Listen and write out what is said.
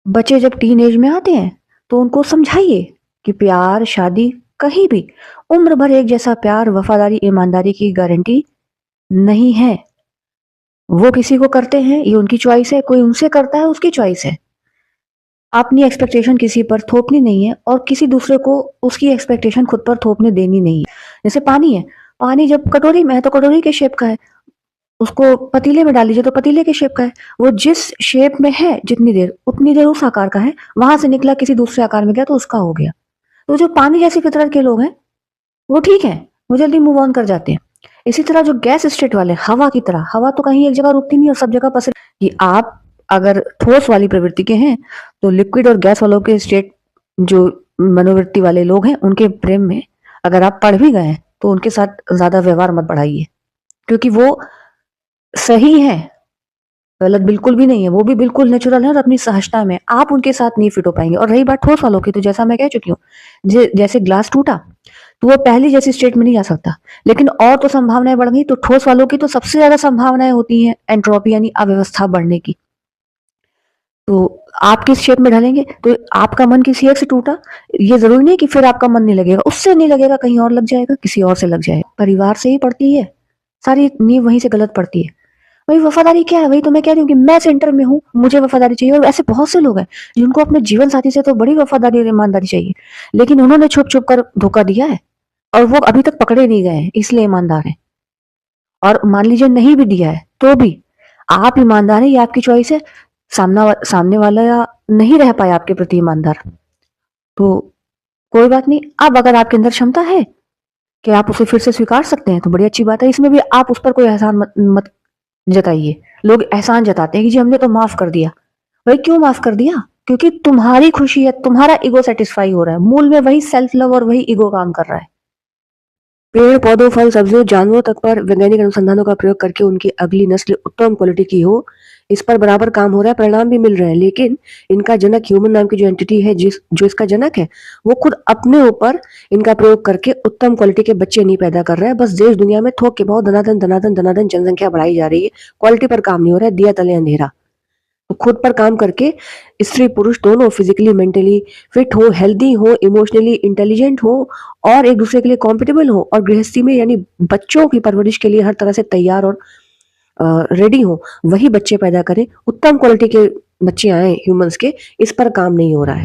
बच्चे जब teen age में आते हैं तो उनको समझाइए कि प्यार, शादी कहीं भी उम्र भर एक जैसा प्यार, वफादारी, ईमानदारी की गारंटी नहीं है। वो किसी को करते हैं, ये उनकी चॉइस है, कोई उनसे करता है, उसकी चॉइस है। अपनी एक्सपेक्टेशन किसी पर थोपनी नहीं है और किसी दूसरे को उसकी एक्सपेक्टेशन खुद पर थोपने देनी नहीं है। जैसे पानी है, पानी जब कटोरी में है तो कटोरी के शेप का है, उसको पतीले में डाल लीजिए तो पतीले के शेप का है। वो जिस शेप में है जितनी देर, उतनी देर उस आकार का है, वहां से निकला किसी दूसरे आकार में गया तो उसका हो गया। तो जो पानी जैसी फितरत के लोग हैं वो ठीक है, वो जल्दी मूव ऑन कर जाते हैं। इसी तरह जो गैस स्टेट वाले, हवा की तरह, हवा तो कहीं एक जगह रुकती नहीं और सब जगह पसर कि आप अगर ठोस वाली प्रवृत्ति के हैं तो लिक्विड और गैस वालों के स्टेट, जो मनोवृत्ति वाले लोग हैं, उनके प्रेम में अगर आप पड़ भी गए तो उनके साथ ज्यादा व्यवहार मत बढ़ाइए, क्योंकि वो सही है, गलत बिल्कुल भी नहीं है। वो भी बिल्कुल नेचुरल है और अपनी सहजता में, आप उनके साथ नहीं फिट हो पाएंगे। और रही बात ठोस वालों की, तो जैसा मैं कह चुकी हूँ, जैसे ग्लास टूटा तो वो पहली जैसी स्टेट में नहीं आ सकता, लेकिन और तो संभावनाएं बढ़ गई। तो ठोस वालों की तो सबसे ज्यादा संभावनाएं होती हैं एंट्रोपी यानी अव्यवस्था बढ़ने की। तो आप किस शेप में ढलेंगे? तो आपका मन किसी एक से टूटा, ये जरूरी नहीं कि फिर आपका मन नहीं लगेगा, उससे नहीं लगेगा, कहीं और लग जाएगा, किसी और से लग जाएगा। परिवार से ही पड़ती है सारी नींव, वहीं से गलत पड़ती है। वही वफादारी क्या है? वही तो मैं कह रही हूँ कि मैं सेंटर में हूँ, मुझे वफादारी चाहिए। और ऐसे बहुत से लोग हैं जिनको अपने जीवन साथी से तो बड़ी वफादारी और ईमानदारी चाहिए, लेकिन उन्होंने छुप छुप कर धोखा दिया है और वो अभी तक पकड़े नहीं गए हैं, इसलिए ईमानदार है। और मान लीजिए नहीं भी दिया है तो भी आप ईमानदार है, ये आपकी चॉइस है। सामने वाला या नहीं रह पाया आपके प्रति ईमानदार, तो कोई बात नहीं। अब अगर आपके अंदर क्षमता है कि आप उसे फिर से स्वीकार सकते हैं तो बड़ी अच्छी बात है। इसमें भी आप उस पर कोई एहसान मत जताइए। लोग एहसान जताते हैं कि जी हमने तो माफ कर दिया। भाई क्यों माफ कर दिया? क्योंकि तुम्हारी खुशी है, तुम्हारा ईगो सेटिस्फाई हो रहा है। मूल में वही सेल्फ लव और वही ईगो काम कर रहा है। पेड़ पौधों, फल सब्जियों, जानवरों तक पर वैज्ञानिक अनुसंधानों का प्रयोग करके उनकी अगली नस्ल उत्तम क्वालिटी की हो, इस पर बराबर काम हो रहा है, परिणाम भी मिल रहे हैं। लेकिन इनका जनक, ह्यूमन नाम की जो एंटिटी है, जो इसका जनक है, वो खुद अपने ऊपर इनका प्रयोग करके उत्तम क्वालिटी के बच्चे नहीं पैदा कर रहा है। बस देश दुनिया में थोक के बहुत धनाधन धनाधन धनाधन जनसंख्या बढ़ाई जा रही है, क्वालिटी पर काम नहीं हो रहा है, दिया तले अंधेरा। तो खुद पर काम करके स्त्री पुरुष दोनों फिजिकली मेंटली फिट हो, हेल्दी हो, इमोशनली इंटेलिजेंट हो और एक दूसरे के लिए कॉम्पिटेबल हो और गृहस्थी में यानी बच्चों की परवरिश के लिए हर तरह से तैयार और रेडी हो, वही बच्चे पैदा करें, उत्तम क्वालिटी के बच्चे आए ह्यूमंस के। इस पर काम नहीं हो रहा है।